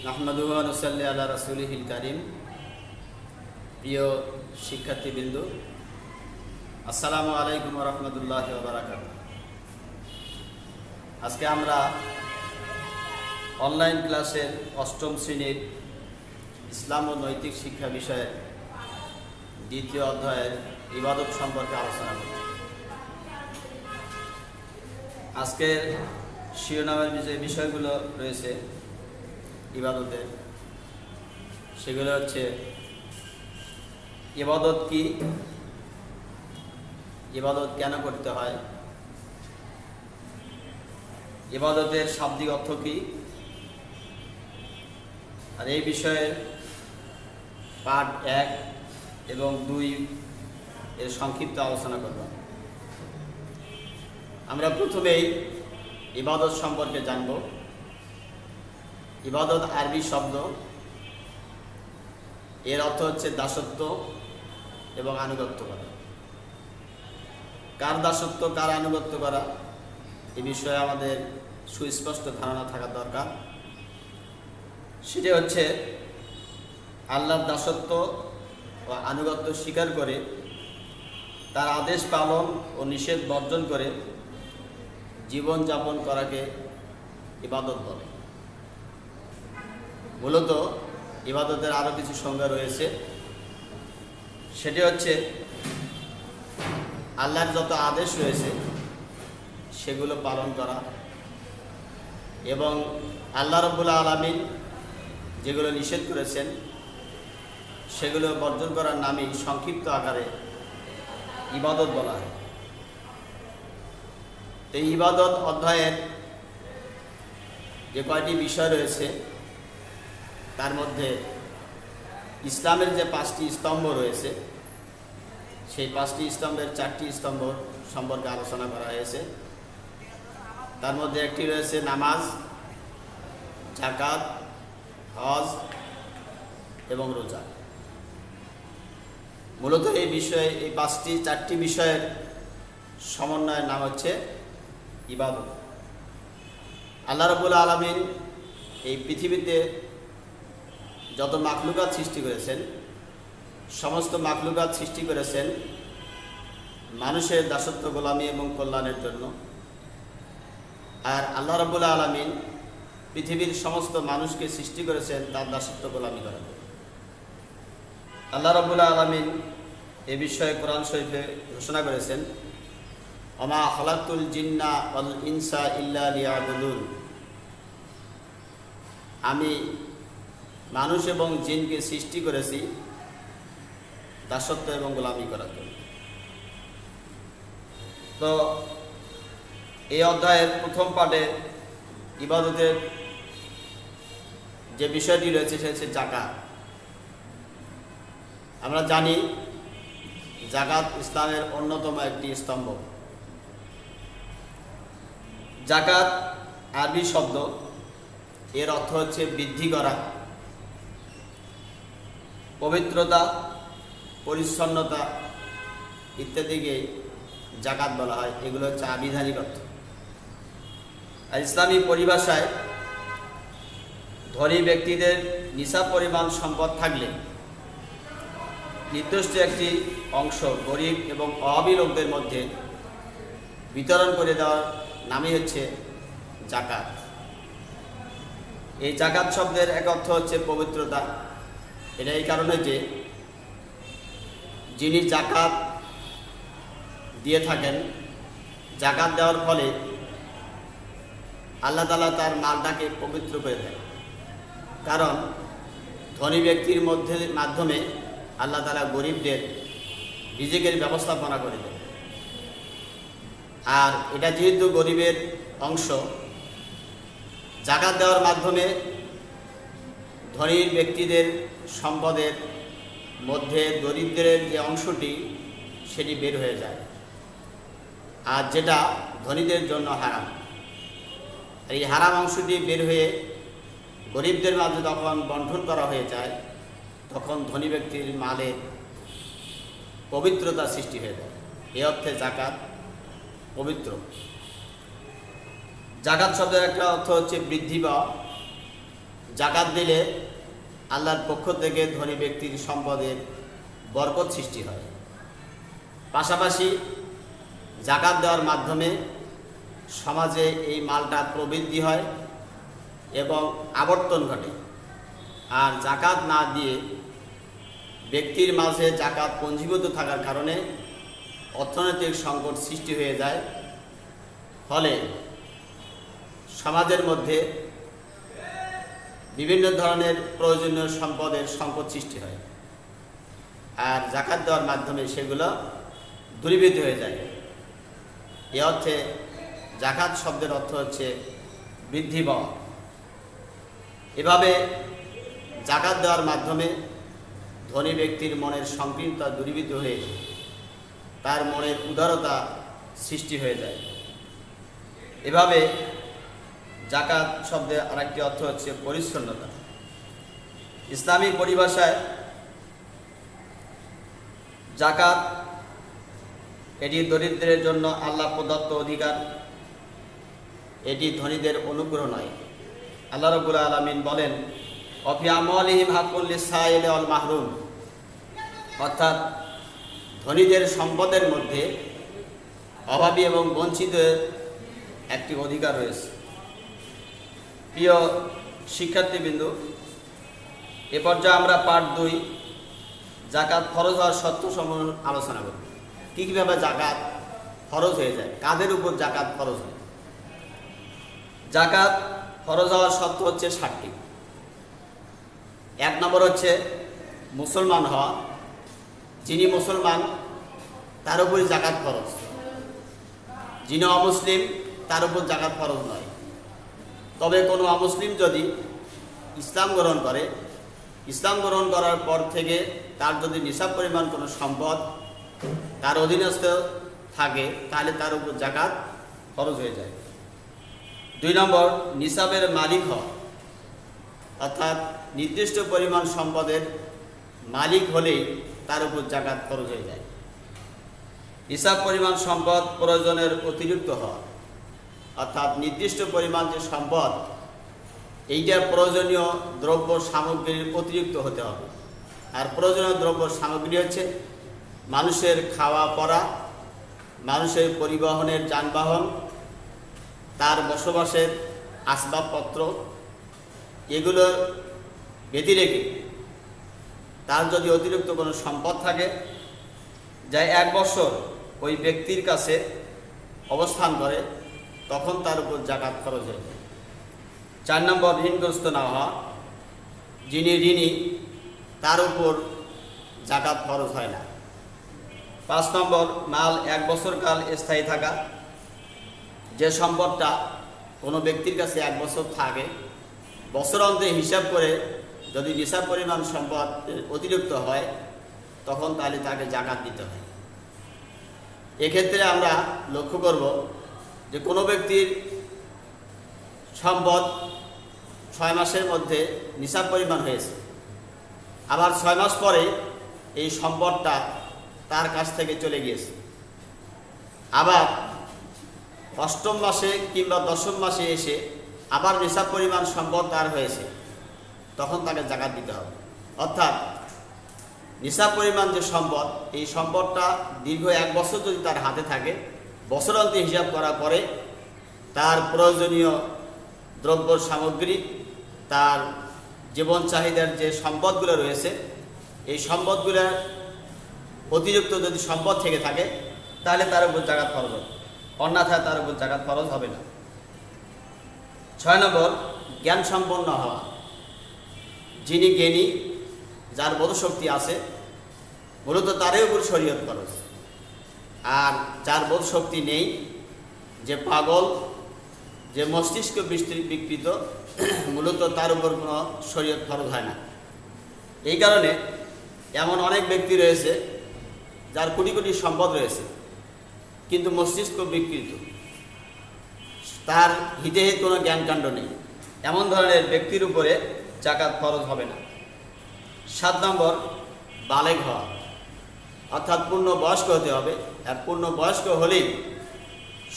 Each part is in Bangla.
নাহমাদুহু ওয়া নুসাল্লি আলা রাসূলিহিল কারীম। প্রিয় শিক্ষার্থীবৃন্দ, আসসালামু আলাইকুম ওয়া রাহমাতুল্লাহি ওয়া বারাকাতুহু। আজকে আমরা অনলাইন ক্লাসের অষ্টম শ্রেণীর ইসলাম ও নৈতিক শিক্ষা বিষয়ের দ্বিতীয় অধ্যায়ের ইবাদত সম্পর্কে আলোচনা করব। আজকের শিরোনামের যে বিষয়গুলো রয়েছে ইবাদতের, সেগুলো হচ্ছে ইবাদত কি, ইবাদত কেন করতে হয়, ইবাদতের শাব্দিক অর্থ কি, আর এই বিষয়ে পার্ট 1 এবং 2 এর সংক্ষিপ্ত আলোচনা করব। আমরা প্রথমেই ইবাদত সম্পর্কে জানব। ইবাদত আরবি শব্দ, এর অর্থ হচ্ছে দাসত্ব এবং আনুগত্য করা। কার দাসত্ব, কার আনুগত্য করা, এ বিষয়ে আমাদের সুস্পষ্ট ধারণা থাকা দরকার। সেটি হচ্ছে আল্লাহর দাসত্ব ও আনুগত্য স্বীকার করে তার আদেশ পালন ও নিষেধ বর্জন করে জীবনযাপন করাকে ইবাদত বলে। মূলত ইবাদতের আরও কিছু সংজ্ঞা রয়েছে। সেটি হচ্ছে আল্লাহর যত আদেশ রয়েছে সেগুলো পালন করা এবং আল্লাহ রাব্বুল আলামিন যেগুলো নিষেধ করেছেন সেগুলো বর্জন করার নামই সংক্ষিপ্ত আকারে ইবাদত বলা হয়। তো এই ইবাদত অধ্যায়ের যে কয়টি বিষয় রয়েছে তার মধ্যে ইসলামের যে 5টি স্তম্ভ রয়েছে সেই 5টি স্তম্ভের 4টি স্তম্ভ সম্পর্কে আলোচনা করা হয়েছে। তার মধ্যে একটি রয়েছে নামাজ, যাকাত, হজ এবং রোজা। মূলত এই বিষয়ে এই 4টি বিষয়ের সমন্বয়ের নাম হচ্ছে ইবাদত। আল্লাহ রাব্বুল আলামিন এই পৃথিবীতে যত মাখলুকাত সৃষ্টি করেছেন, সমস্ত মাখলুকাত সৃষ্টি করেছেন মানুষের দাসত্ব, গোলামি এবং কল্যাণের জন্য। আর আল্লাহ রাব্বুল আলামিন পৃথিবীর সমস্ত মানুষকে সৃষ্টি করেছেন তার দাসত্ব, গোলামি করার জন্য। আল্লাহ রাব্বুল আলামিন এ বিষয়ে কোরআন শরীফে ঘোষণা করেছেন, ওমা খালাকতুল জিন্না ওয়াল ইনসা ইল্লা লিয়াবুদুন। আমি মানুষ এবং জিনকে সৃষ্টি করেছি দাসত্ব এবং গোলামি করার জন্য। তো এই অধ্যায়ের প্রথম পার্টে ইবাদতের যে বিষয়টি রয়েছে সে হচ্ছে যাকাত। আমরা জানি যাকাত ইসলামের অন্যতম একটি স্তম্ভ। যাকাত আরবি শব্দ, এর অর্থ হচ্ছে বৃদ্ধি করা, পবিত্রতা, পরিচ্ছন্নতা ইত্যাদিকে যাকাত বলা হয়। এগুলো হচ্ছে আবিধানিক অর্থ। আর ইসলামী পরিভাষায় ধনী ব্যক্তিদের নিসাব পরিমাণ সম্পদ থাকলে নির্দিষ্ট একটি অংশ গরিব এবং অভাবী লোকদের মধ্যে বিতরণ করে দেওয়ার নামই হচ্ছে যাকাত। এই যাকাত শব্দের এক অর্থ হচ্ছে পবিত্রতা। এটা এই কারণে যে যিনি যাকাত দিয়ে থাকেন, যাকাত দেওয়ার ফলে আল্লাহ তাআলা তার মালটাকে পবিত্র করে দেন। কারণ ধনী ব্যক্তির মাধ্যমে আল্লাহ তাআলা গরিবদের রিজিকের ব্যবস্থাপনা করে দেন। আর এটা যেহেতু গরিবের অংশ, যাকাত দেওয়ার মাধ্যমে ধনী ব্যক্তিদের সম্পদের মধ্যে দরিদ্রের যে অংশটি সেটি বের হয়ে যায়, আর যেটা ধনীদের জন্য হারাম। এই হারাম অংশটি বের হয়ে গরিবদের মাঝে যখন বন্টন করা হয়ে যায় তখন ধনী ব্যক্তির মালে পবিত্রতা সৃষ্টি হয়ে যায়। এই অর্থে যাকাত পবিত্র। জাকাত শব্দের একটা অর্থ হচ্ছে বৃদ্ধি পাওয়া। জাকাত দিলে আল্লাহর পক্ষ থেকে ধনী ব্যক্তির সম্পদের বরকত সৃষ্টি হয়। পাশাপাশি জাকাত দেওয়ার মাধ্যমে সমাজে এই মালটা প্রবৃদ্ধি হয় এবং আবর্তন ঘটে। আর জাকাত না দিয়ে ব্যক্তির মাঝে জাকাত পঞ্জীভূত থাকার কারণে অর্থনৈতিক সংকট সৃষ্টি হয়ে যায়, ফলে সমাজের মধ্যে বিভিন্ন ধরনের প্রয়োজনীয় সম্পদের সংকট সৃষ্টি হয়। আর জাকাত দেওয়ার মাধ্যমে সেগুলো দূরীভূত হয়ে যায়। এ অর্থে জাকাত শব্দের অর্থ হচ্ছে বৃদ্ধি পাওয়া। এভাবে জাকাত দেওয়ার মাধ্যমে ধনী ব্যক্তির মনের সংকীর্ণতা দূরীভূত হয়ে তার মনের উদারতা সৃষ্টি হয়ে যায়। এভাবে জাকাত শব্দের আরেকটি অর্থ হচ্ছে পরিচ্ছন্নতা। ইসলামী পরিভাষায় জাকাত এটি দরিদ্রের জন্য আল্লাহ প্রদত্ত অধিকার, এটি ধনীদের অনুগ্রহ নয়। আল্লাহ রাব্বুল আলামিন বলেন, অফি আমওয়ালিহিম হাক্কুল লিসাইলি ওয়াল মাহরুম, অর্থাৎ ধনীদের সম্পদের মধ্যে অভাবী এবং বঞ্চিতের একটি অধিকার রয়েছে। প্রিয় শিক্ষার্থীবৃন্দ, এ পর্যায়ে আমরা পার্ট 2 জাকাত ফরজ হওয়ার শর্তসমূহ আলোচনা করব। কীভাবে জাকাত ফরজ হয়ে যায়, কাদের উপর জাকাত ফরজ হয়। জাকাত ফরজ হওয়ার শর্ত হচ্ছে 7টি। 1 নম্বর হচ্ছে মুসলমান হওয়া। যিনি মুসলমান তার উপরই জাকাত ফরজ। যিনি অমুসলিম তার উপর জাকাত ফরজ নয়। তবে কোনো অমুসলিম যদি ইসলাম গ্রহণ করে, ইসলাম গ্রহণ করার পর থেকে তার যদি নিসাব পরিমাণ কোনো সম্পদ তার অধীনস্থ থাকে, তাহলে তার উপর জাকাত ফরজ হয়ে যায়। 2 নম্বর নিসাবের মালিক হওয়া, অর্থাৎ নির্দিষ্ট পরিমাণ সম্পদের মালিক হলেই তার উপর জাকাত ফরজ হয়ে যায়। নিসাব পরিমাণ সম্পদ প্রয়োজনের অতিরিক্ত হওয়া, অর্থাৎ নির্দিষ্ট পরিমাণ যে সম্পদ এইটা প্রয়োজনীয় দ্রব্য সামগ্রীর অতিরিক্ত হতে হবে। আর প্রয়োজনীয় দ্রব্য সামগ্রী হচ্ছে মানুষের খাওয়া পরা, মানুষের পরিবহনের যানবাহন, তার বসবাসের আসবাবপত্র, এগুলো ব্যতি রেখে তার যদি অতিরিক্ত কোনো সম্পদ থাকে যা 1 বছর ওই ব্যক্তির কাছে অবস্থান করে, তখন তার উপর জাকাত খরচ হয়ে যায়। 4 নম্বর ঋণগ্রস্ত না হওয়া। যিনি ঋণী তার উপর জাকাত খরচ হয় না। 5 নম্বর মাল 1 বছর কাল স্থায়ী থাকা। যে সম্পদটা কোনো ব্যক্তির কাছে 1 বছর থাকে, বছর অন্তে হিসাব করে যদি নিসাব পরিমাণ সম্পদ অতিরিক্ত হয়, তখন তাহলে তাকে জাকাত দিতে হয়। এক্ষেত্রে আমরা লক্ষ্য করব যে কোনো ব্যক্তির সম্পদ 6 মাসের মধ্যে নিসাব পরিমাণ হয়েছে, আবার 6 মাস পরে এই সম্পদটা তার কাছ থেকে চলে গিয়েছে, আবার 8ম মাসে কিংবা 10ম মাসে এসে আবার নিসাব পরিমাণ সম্পদ তার হয়েছে, তখন তাকে জাকাত দিতে হবে। অর্থাৎ নিসাব পরিমাণ যে সম্পদ, এই সম্পদটা দীর্ঘ 1 বছর যদি তার হাতে থাকে, বছরান্তে হিসাব করার পরে তার প্রয়োজনীয় দ্রব্য সামগ্রী, তার জীবন চাহিদার যে সম্পদগুলো রয়েছে, এই সম্পদগুলোর অতিরিক্ত যদি সম্পদ থেকে থাকে, তাহলে তার উপর জাকাত ফরজ হবে, অন্যথায় তার উপর জাকাত ফরজ হবে না। 6 নম্বর জ্ঞান সম্পন্ন হওয়া। যিনি জ্ঞানী, যার বোধশক্তি আছে, মূলত তারই উপর শরীয়ত ফরজ। আর যার বোধশক্তি নেই, যে পাগল, যে মস্তিষ্ক বিকৃত, মূলত তার উপর কোনো শরীয়ত ফরজ হয় না। এই কারণে এমন অনেক ব্যক্তি রয়েছে যার কোটি কোটি সম্পদ রয়েছে, কিন্তু মস্তিষ্ক বিকৃত, তার হিতে কোনো জ্ঞানকাণ্ড নেই, এমন ধরনের ব্যক্তির উপরে জাকাত ফরজ হবে না। 7 নম্বর বালেগ হওয়া, অর্থাৎ পূর্ণ বয়স্ক হতে হবে। আর পূর্ণ বয়স্ক হলেই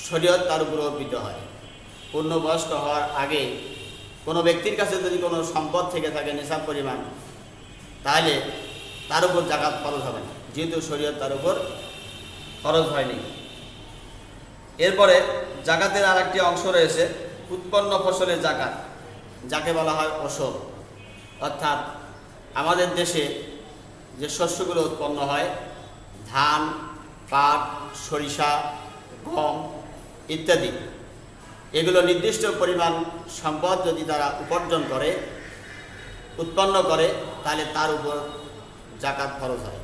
শরীয়ত তার উপর অর্পিত হয়। পূর্ণ বয়স্ক হওয়ার আগে কোনো ব্যক্তির কাছে যদি কোনো সম্পদ থেকে থাকে নিসাব পরিমাণ, তাহলে তার উপর জাকাত ফরজ হবে না, যেহেতু শরীয়ত তার উপর ফরজ হয়নি। এরপরে জাকাতের আর একটি অংশ রয়েছে উৎপন্ন ফসলের জাকাত, যাকে বলা হয় ওসর। অর্থাৎ আমাদের দেশে যে শস্যগুলো উৎপন্ন হয়, ধান, পাট, সরিষা, গম ইত্যাদি, এগুলো নির্দিষ্ট পরিমাণ সম্পদ যদি তারা উপার্জন করে, উৎপন্ন করে, তাহলে তার উপর জাকাত ফরজ হয়।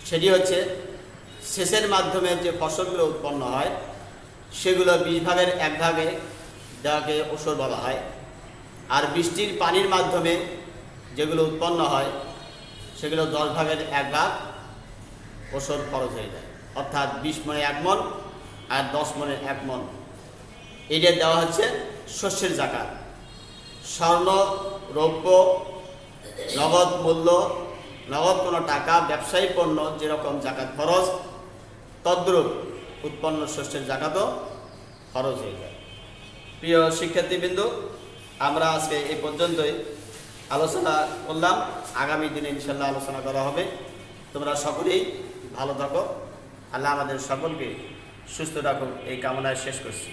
সেটি হচ্ছে সেচের মাধ্যমে যে ফসলগুলো উৎপন্ন হয় সেগুলো 20 ভাগের 1 ভাগে দেওয়াকে ওসর বলা হয়। আর বৃষ্টির পানির মাধ্যমে যেগুলো উৎপন্ন হয় সেগুলো 10 ভাগের 1 ভাগ ওসর খরচ হয়ে যায়। অর্থাৎ 20 মণে 1 মণ আর 10 মণে 1 মণ, এটা দেওয়া হচ্ছে শস্যের জাকাত। স্বর্ণ, রৌপ্য, নগদ মূল্য, নগদ কোনো টাকা, ব্যবসায়ী পণ্য যেরকম জাকাত খরচ, তদ্রূপ উৎপন্ন শস্যের জাকাতও খরচ হয়ে যায়। প্রিয় শিক্ষার্থীবৃন্দ, আমরা আজকে এই পর্যন্তই আলোচনা করলাম। আগামী দিনে ইনশাল্লাহ আলোচনা করা হবে। তোমরা সকলেই ভালো থাকো। আল্লাহ আমাদের সকলকে সুস্থ রাখুক, এই কামনায় শেষ করছি।